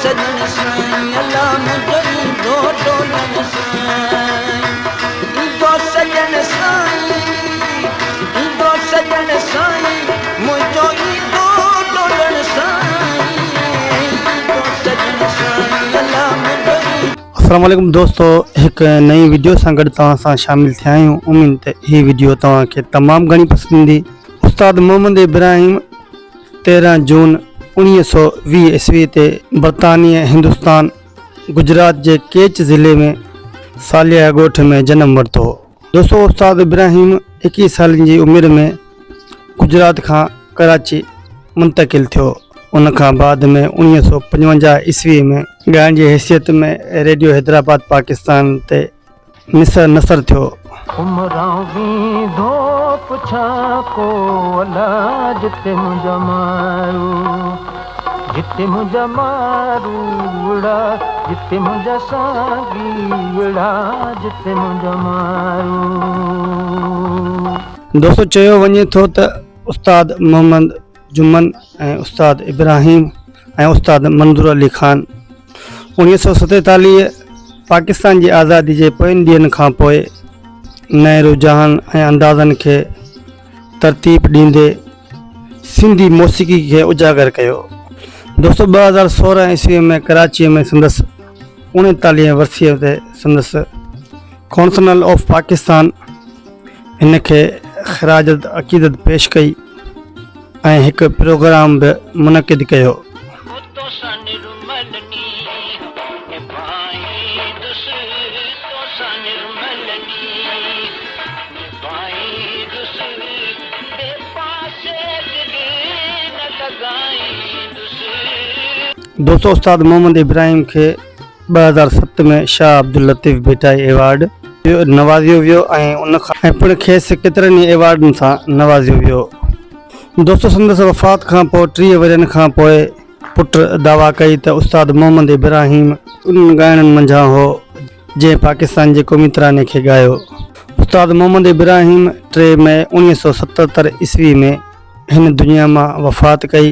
सजन साईं अल्लाह मुझे दो डोलन साईं दो सजन साईं मुझो दो डोलन साईं दो सजन साईं अल्लाह मुझे। अस्सलाम वालेकुम दोस्तों, एक नई वीडियो सां गॾु तव्हां सां शामिल थिया आहियूं। उम्मीद त हीअ वीडियो तव्हांखे तमामु घणी पसंदि ईंदी। उस्ताद मोहम्मद इब्राहिम 13 जून 1920 ईस्वी ते बरतानिया हिंदुस्तान गुजरात जे केच ज़िले में सालिया ॻोठ में जनम वरितो। दोस्तों, उस्ताद इब्राहिम 21 सालनि जी उमिरि में गुजरात खां कराची मुंतकिल थियो। उन खां बाद में 1955 ईस्वी में ॻाइण जी हैसियत में रेडियो हैदराबाद पाकिस्तान ते नसर थियो। जिते मुझा मारू उड़ा जिते मुझा सागी उड़ा जिते मुझा मारू। दोस्तों, चयो वञे थो त उस्ताद मोहम्मद जुमन ऐं उस्ताद इब्राहिम ऐं उस्ताद मंजूर अली ख़ान 1947 पाकिस्तान जी आज़ादी जे पोयनि ॾींहंनि खां पोइ नए रुझान ऐं अंदाज़नि खे तरतीब ॾींदे सिंधी मौसीक़ी खे उजागर कयो। दोस्तों, 2016 ईस्वी में कराची में संदसि 39 वर्सीअ ते संदसि कौंसिल ऑफ पाकिस्तान हिन खे ख़राज अक़ीदत पेश कई ऐं हिकु प्रोग्राम बि मुनक़िद कयो। दोस्तों, उस्ताद मोहम्मद इब्राहिम खे 2007 में शाह अब्दुल लतीफ़ भेटाई एवार्ड नवाज़ियो वियो ऐं उन खां पिण खेसि केतिरनि ई एवार्डनि सां नवाज़ियो वियो। दोस्तों, संदसि वफ़ात खां पोइ 30 वरियनि खां पोइ पुटु दावा कई त उस्ताद मोहम्मद इब्राहिम उन ॻाइणनि मंझां हो जंहिं पाकिस्तान जे क़ौमी तराने खे ॻायो। उस्ताद मोहम्मद इब्राहिम 3 मई 1977 ईस्वी में हिन दुनिया मां वफ़ात कई।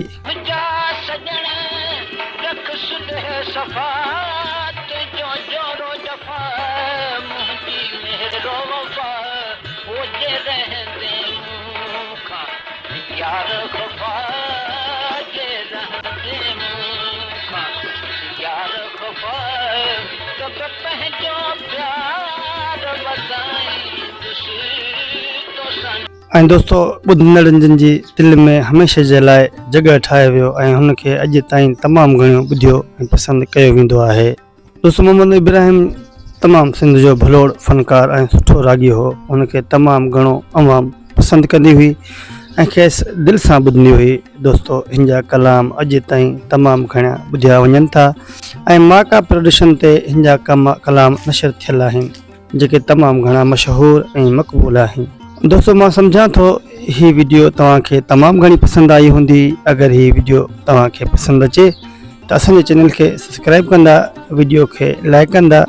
ऐं दोस्तों, ॿुधंदड़नि जी दिलि में हमेशह जे लाइ जॻह ठाहे वियो ऐं हुनखे अॼु ताईं तमामु घणो ॿुधियो ऐं पसंदि कयो वेंदो आहे। दोस्तों, मोहम्मद इब्राहिम तमामु सिंध जो भलोड़ फ़नकार ऐं सुठो राॻी हो। हुनखे तमामु घणो अवाम पसंदि कंदी हुई ऐं खेसि दिलि सां ॿुधंदी हुई। दोस्तों, हिन जा कलाम अॼु ताईं तमामु घणा ॿुधिया वञनि था ऐं माका प्रोडक्शन ते हिन जा कलाम नशर थियल आहिनि जेके तमामु घणा मशहूरु ऐं मक़बूल आहिनि। दोस्तों, मां सम्झां थो हीअ वीडियो तव्हांखे तमामु घणी पसंदि आई हूंदी। अगरि हीअ वीडियो तव्हांखे पसंदि अचे त असांजे चैनल खे सब्सक्राइब कंदा, वीडियो खे लाइक कंदा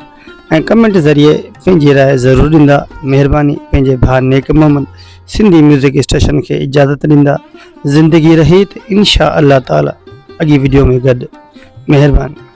ऐं कमेंट ज़रिए पंहिंजी राय ज़रूरु ॾींदा। महिरबानी, पंहिंजे भाउ नेक मोहम्मद सिंधी म्यूज़िक स्टेशन खे इजाज़त ॾींदा। ज़िंदगी रही त इंशा अल्लाह ताला अॻी वीडियो में गॾु। महिरबानी।